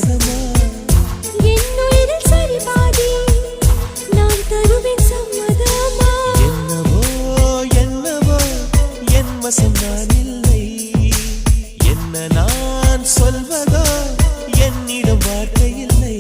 சம்மதமா என்னுயிரில் சரி பாதி நான் தருவேன் சம்மதமா என்னவோ என்னவோ என் வசம் நான் இல்லை என்ன நான் சொல்வதோ என்னிடம் வார்த்தை இல்லை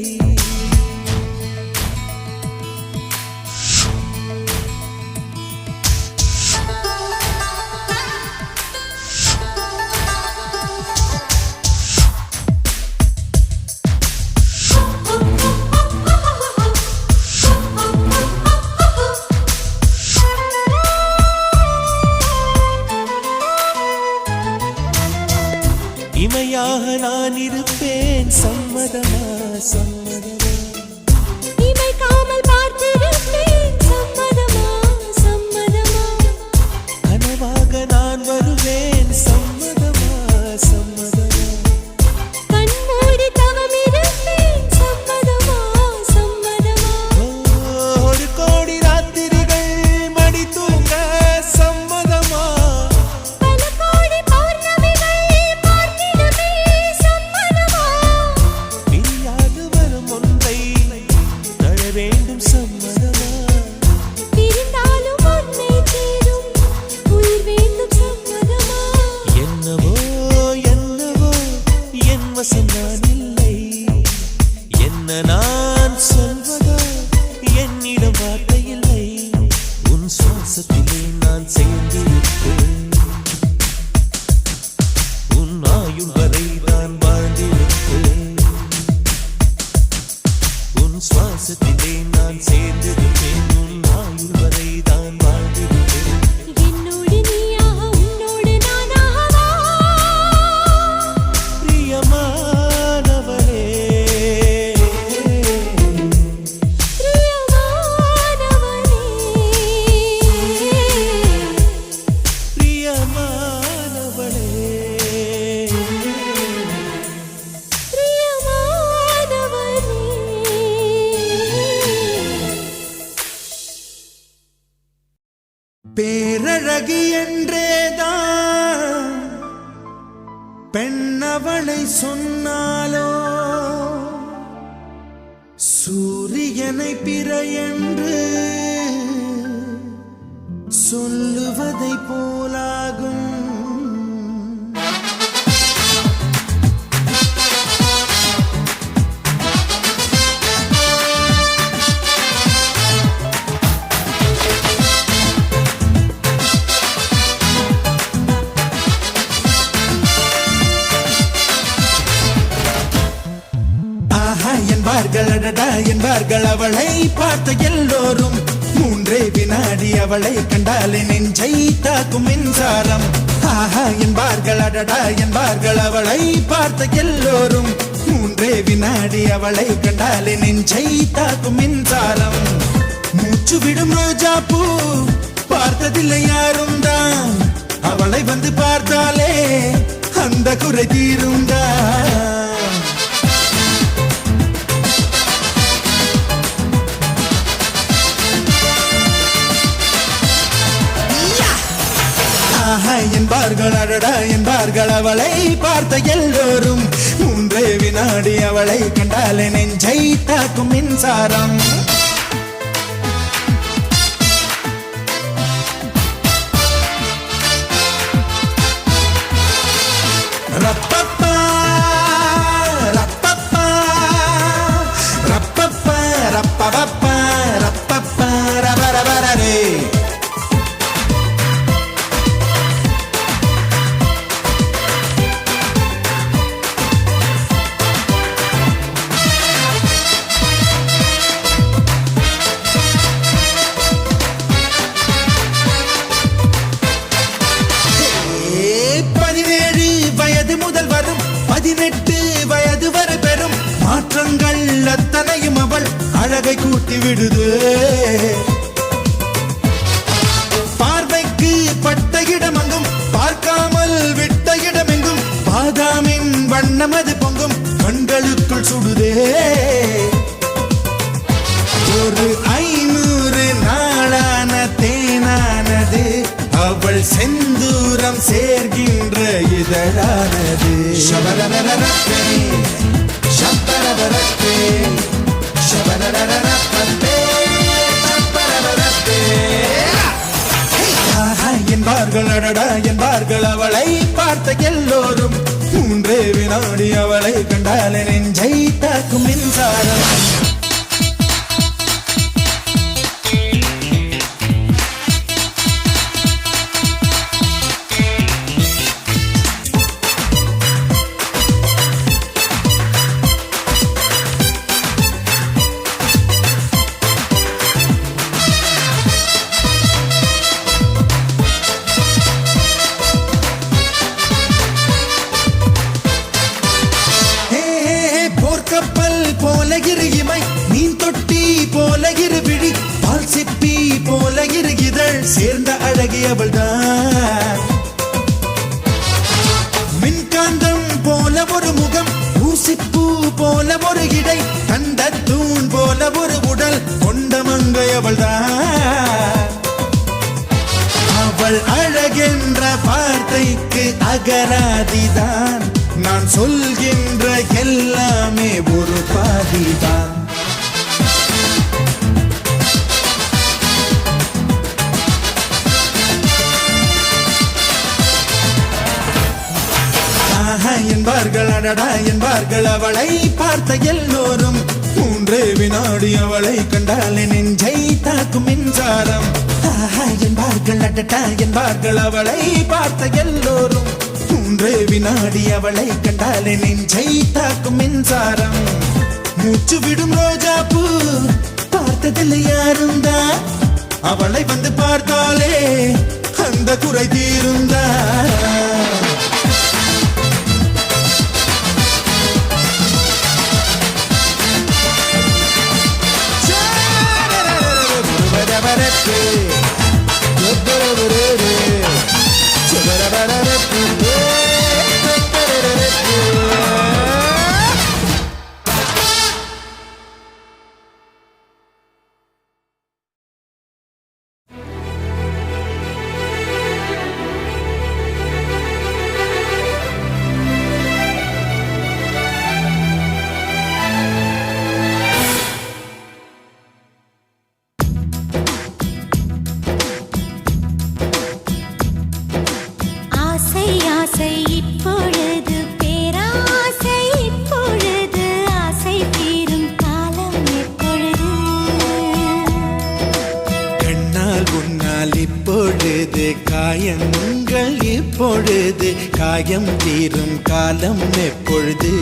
இமையாக நான் இருப்பேன் சம்மதமா சம்மதமா இமைக்காமல் பார்த்திருப்பேன் சம்மதமா சம்மதமா கனவாக நான் வருவேன் சம்மதமா சம்மதமா கண்மூடி தவம் இருப்பேன் சம்மதமா சம்மதமா ஒரு கோடி ராத்திரிகள் மடி தூங்க சம்மதமா பல கோடி பௌர்ணமிகள் பார்த்திடுமே சம்மதமா பிரியாது வரும் ஒன்றை தர வேண்டும் சம்மதமா பிரிந்தாலும் உன்னை தேடும் உயிர் வேண்டும் சம்மதமா என்னவோ என்னவோ என் வசம் நான் இல்லை என்ன நான் சொல்வதோ என்னிடம் வார்த்தை இல்லை உன் சுவாசத்திலே நான் சேர்ந்திருப்பேன் உன் ஆயுள் வரை நான் வாழ்ந்திருப்பேன் உன் சுவாசத்திலே நான் சேர்ந்திருப்பேன் உன் ஆயுள் வரை தான் வாழ்ந்திருப்பேன் என்னோடு நீயாக உன்னோடு நானாகவா பிரியமானவளே பிரியமானவனே பிரியமானவளே பேரழகி என்றேதான் பெண்ணவளை சொன்னாலோ சூரியனை பிற என்று சொல்லுவதை போலாகும் என்பார்கள் அவளை பார்த்த எல்லோரும் மூன்றே வினாடி அவளை கண்டாலே நெஞ்சை தாக்கும் மின்சாரம் ஆஹா என்பார்கள் அடடா என்பார்கள் அவளை பார்த்த எல்லோரும் மூன்றே வினாடி அவளை கண்டாலே நெஞ்சை தாக்கும் மின்சாரம் மூச்சு விடும் ரோஜா பூ பார்த்ததில்லை யாரும் தான் அவளை வந்து பார்த்தாலே அந்த குறை தீருந்தான் என்பார்கள் அடடா என்பார்கள் அவளை பார்த்த எல்லோரும் மூன்றே வினாடி அவளை கண்டாலே நெஞ்சை தாக்கும் மின்சாரம் ரப்பப்பா ரப்பப்பா ரப்பப்பா ரப்பப்பா ரப்பப்பா ரபரபரரே அத்தனையும் அவள் அழகை கூட்டி விடுது பார்வைக்கு பட்ட இடமெங்கும் பார்க்காமல் விட்ட இடமெங்கும் பாதாமின் வண்ணம் அது பொங்கும் கண்களுக்குள் சுடுதே ஒரு 500 நாளான தேனானது அவள் செந்தூரம் சேர்கின்ற இதழானது அடடா என்பார்கள் அவளை பார்த்த எல்லோரும். 3 வினாடி அவளை கண்டால் நெஞ்சை தாக்கும் மின்சாரம். கப்பல் போல இரு இமை, மீன் தொட்டி போல இரு விழி, பால் சிப்பி போல இரு இதழ், சேர்ந்த அழகியவள் தான். மின்காந்தம் போல ஒரு முகம், ஊசிப்பூ போல ஒரு இடை, கண்ட தூண் போல ஒரு உடல் கொண்ட மங்கையவள் தான். அவள் அழகென்ற வார்த்தைக்கு அகராதிதான், நான் சொல்கின்ற எல்லாமே ஒரு பாதிதான். ஆஹா என்பார்கள் அடடா என்பார்கள் அவளை பார்த்த எல்லோரும். 3 வினாடி அவளை கண்டால் நெஞ்சை தாக்கும் மின்சாரம். ஆஹா என்பார்கள் அடடா என்பார்கள் அவளை பார்த்த எல்லோரும். 3 வினாடி அவளை கண்டால் நெஞ்சை தாக்கும் மின்சாரம். மூச்சு விடும் ரோஜா பூ பார்த்ததில்லை யாருந்தா, அவளை வந்து பார்த்தாலே அந்த குறை தீருந்தா. இப்பொழுது பேராசை, இப்பொழுது ஆசை தீரும் காலம் எப்பொழுது? கண்ணால் உன்னால் இப்பொழுது காயங்கள், இப்பொழுது காயம் தீரும் காலம் எப்பொழுது?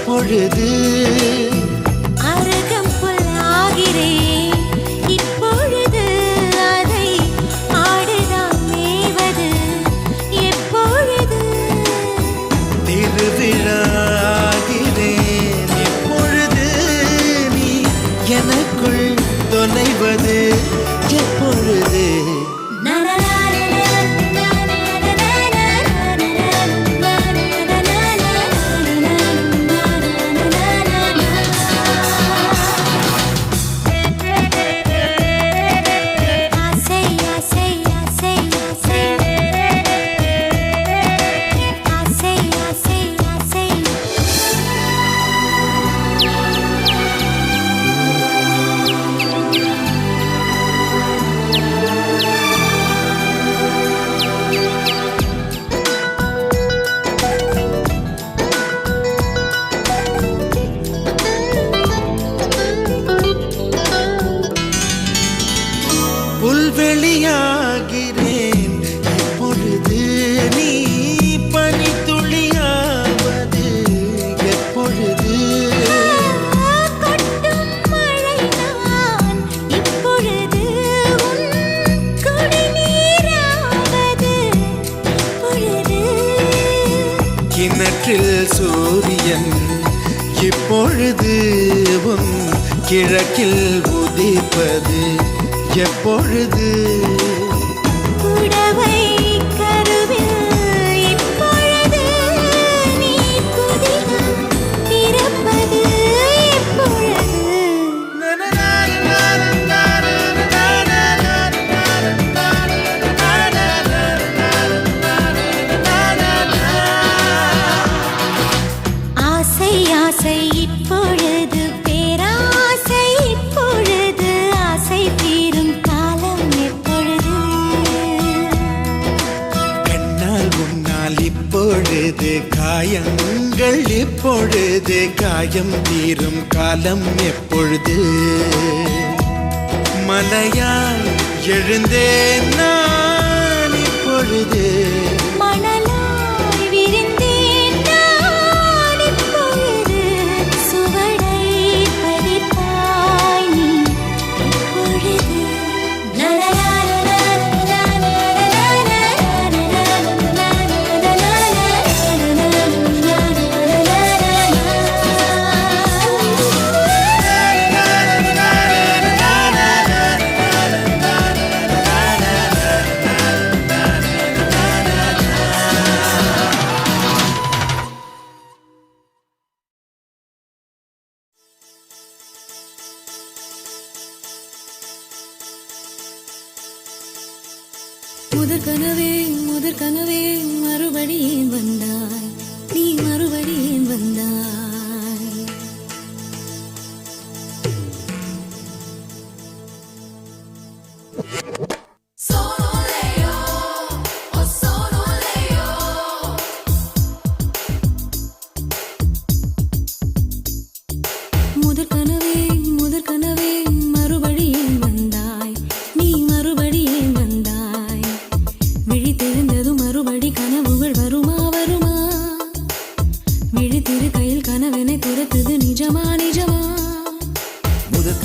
பொழுது அருகம்புல் ஆகிறேன் இப்பொழுது, அதை ஆடுதான் மேவது எப்பொழுது? திருவிழாகிறேன் இப்பொழுது, நீ எனக்குள் தொலைவது எப்பொழுது? வெளியாகிறேன் இப்பொழுது நீ பனி துளியாவது எப்பொழுது கொட்டும் மழை நான் இப்பொழுது உன் குடிநீராவது எப்பொழுது கிணற்றில் சூரியன் இப்பொழுது உன் கிழக்கில் உதிப்பது எப்பொழுது புடவை கருவில் இப்பொழுது நீ புதினம் பிறப்பது எப்பொழுது ஆசை ஆசை இப்பொழுது பேராசை இப்பொழுது ஆசை தீரும் காலம் எப்பொழுது கண்ணால் உன்னால் இப்பொழுது காயங்கள் இப்பொழுது காயம் தீரும் காலம் எப்பொழுது மலையால் எழுந்தேன் நான் இப்பொழுது மணலாய் விரிந்தேன் நான் இப்பொழுது சுவடை பதிப்பாய் நீ இப்பொழுது முதற் கனவே மறுபடியும் வந்தாய் நீ மறுபடியும் வந்தாய் முதற் கனவே மறுபடியும் வந்தாய் நீ மறுபடியும் வந்தாய் விழித்தெழுந்ததும் மறுபடி கனவுகள் வருமா வருமா விழித்திரு கையில் கனவென துரத்துது நிஜமா நிஜமா முதற்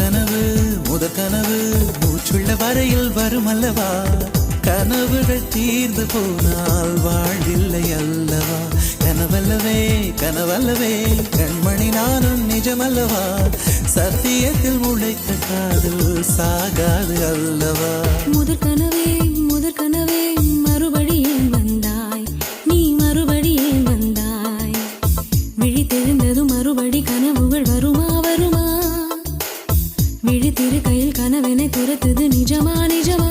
கனவு மூச்சுள்ள வரையில் வரும் அல்லவா கனவுகள் தீர்ந்து போனால் வாழ்வில்லை அல்லவா கனவல்லவே கண்மணி நானும் நிஜமல்லவா சத்தியத்தில் உழைத்த காதல் சாகாது அல்லவா முதற் கனவே மறுபடியும் வந்தாய் நீ மறுபடியும் வந்தாய் விழித்தெழுந்ததும் மறுபடி கனவுகள் வருமா வருமா விழித்திரு கையில் கனவென துரத்துது நிஜமா நிஜமா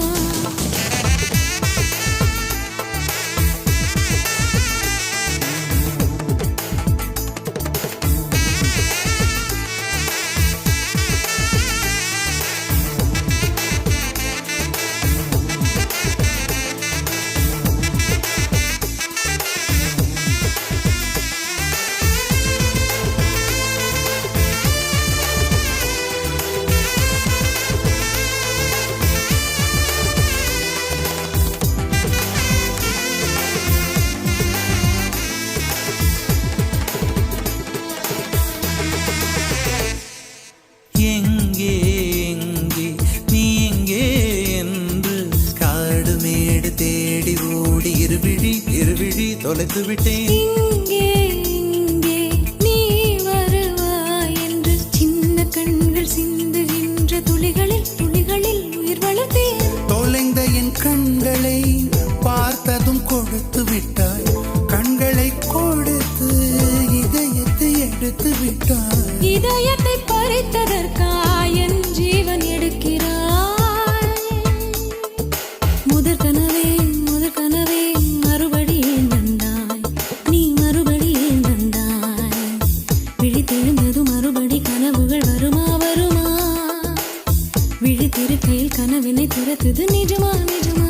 தொலைத்து விட்டேன் இங்கே நீ வருவாய் என்று சின்ன கண்கள் சிந்துகின்ற துளிகளில் உயிர் வளர்த்தேன் தொலைந்த என் கண்களை பார்த்ததும் கொடுத்து விட்டாய் கண்களை கொடுத்து இதயத்தை எடுத்து விட்டாய் இதயத்தை பறித்ததற்காய் என் ஜீவன் எடுக்கிறாய் முதற் கனவே மறுபடியும் வந்தாய் நீ மறுபடியும் வந்தாய் விழித்தெழுந்ததும் மறுபடி கனவுகள் வருமா வருமா விழித்திருக்கையில் கனவினை துரத்துது நிஜமா நிஜமா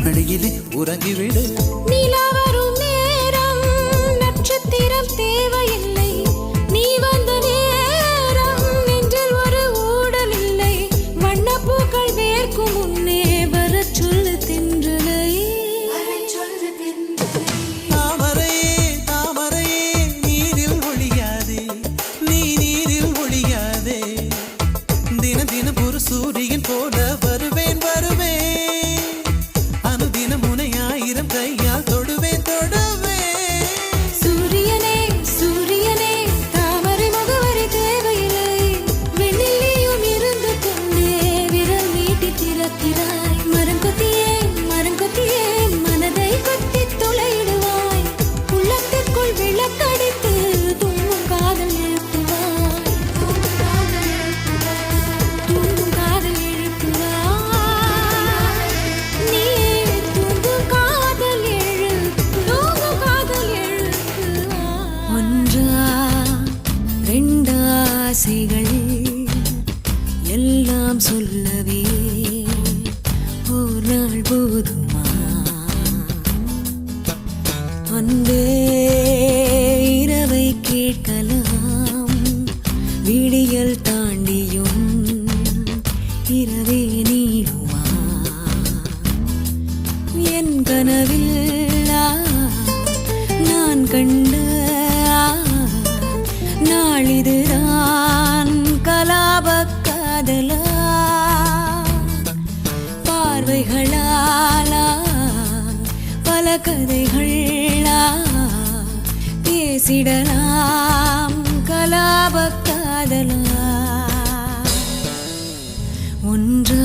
வெளியிலே உறங்கிவிடு. நிலா வரும் நேரம் நட்சத்திரம் தேவையில்லை, நீ வந்த நேரம் நெஞ்சில் ஒரு ஊடல் இல்லை, வண்ணப்பூக்கள் வேர்க்கும் முன்னே வரச் சொல்லு தென்றலை. தாமரையே தாமரையே நீரில் ஒழியாதே, நீ நீரில் ஒழியாதே, தின தினம் ஒரு சூரியன் போல வருவேன் வருவேன், அனுதினம் உனை 1000 கையால் தொடுவேன் தொடுவேன். சூரியனே சூரியனே தாமரை முகவரி தேவையில்லை, வெண்ணிலையும் இருந்து கொண்டே விரல் நீட்டி திறக்கிறாய், மரம் கொத்தியே மனதை கொத்தி துளையிடுவாய், உள்ளத்திற்குள் விளக்கடித்து தூங்கும் காதல் எழுப்புவாய், தூங்கும் காதல் எழுப்புவாய், நீ தூங்கும் காதல் எழுப்புவாய். ஒன்றா ரெண்டாசைகள் எல்லாம் சொல்லவே ஒரு நாள் போதுமா, அன்பே இரவை கேட்கலாம், விடியல் தாண்டியும் இரவே நீடுமா, என் கனவில் நான் கண்ட நாளிதுதான் கலாபக் காதலா, பார்வைகளாலா பல கதைகளா பேசிடலாம் கலாபக் காதலா. ஒன்றா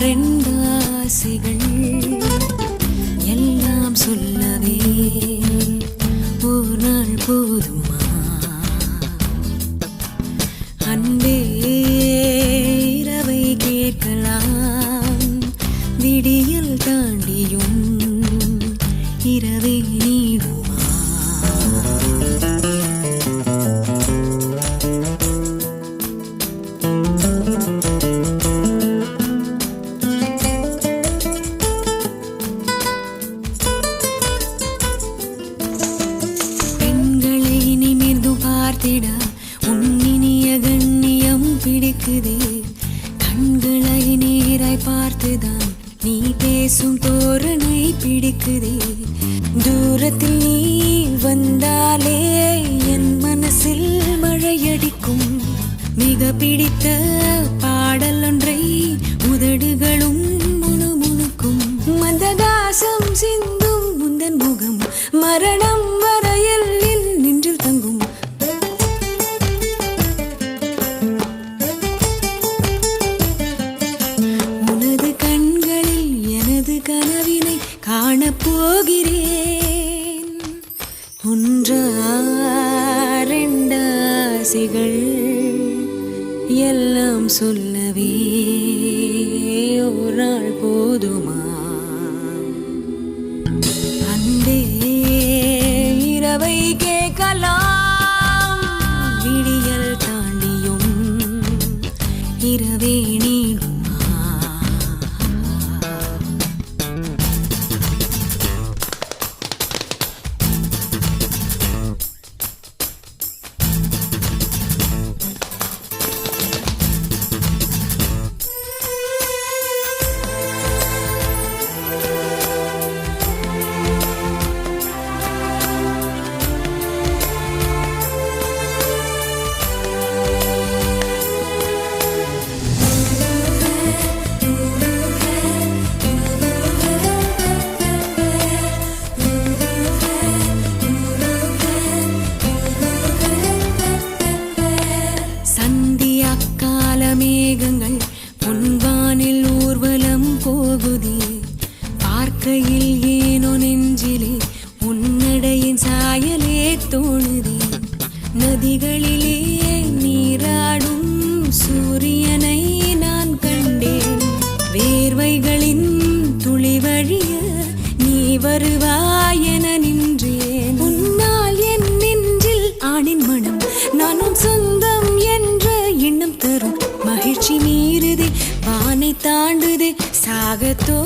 ரெண்டாசைகள் எல்லாம் சொல்லவே ஒரு நாள் போதுமா, அன்பே இரவை கேட்கலாம், விடியல் தாண்டியும் இரவே நீடுமா. பெண்களை நிமிர்ந்து பார்த்திட உன்னினிய கண்ணியம் பிடிக்குதே, கண்களை நேராய் பார்த்துதான் நீ பேசும் தோரணை பிடிக்குதே, தூரத்தில் நீ வந்தாலே என் மனசில் மழையடிக்கும், மிக பிடித்த பாடல் ஒன்றை உதடுகளும் முணுமுணுக்கும், மந்தகாசம் சிந்தும் முந்தன் முகம் மரணம் வரையில் நின்றில் தங்கும், உனது கண்களில் எனது கனவினை காணப்போகிறேன். ஒன்றா ரெண்டாசைகள் எல்லாம் சொல்லவே ஒரு நாள் போதுமா, அன்பே இரவை கேட்கலாம், விடியல் தாண்டியும் இரவே நீடுமா. மேகங்கள் பொன்வானில் ஊர்வலம் போகுதே, பார்க்கையில் ஏனோ நெஞ்சிலே உன்னடையின் சாயலே தோணுதே, நதிகளிலே நீராடும் சூரியனை நான் கண்டேன், வேர்வைகளின் துளி வழிய நீ வருவாய் என நின்றேன், உன்னால் என் நெஞ்சில் ஆணின் மனம் நானும் சொந்தம் என்ற எண்ணம் தரும் மகிழ்ச்சி மீறுதே, வானை தாண்டுதே, சாகத்தோ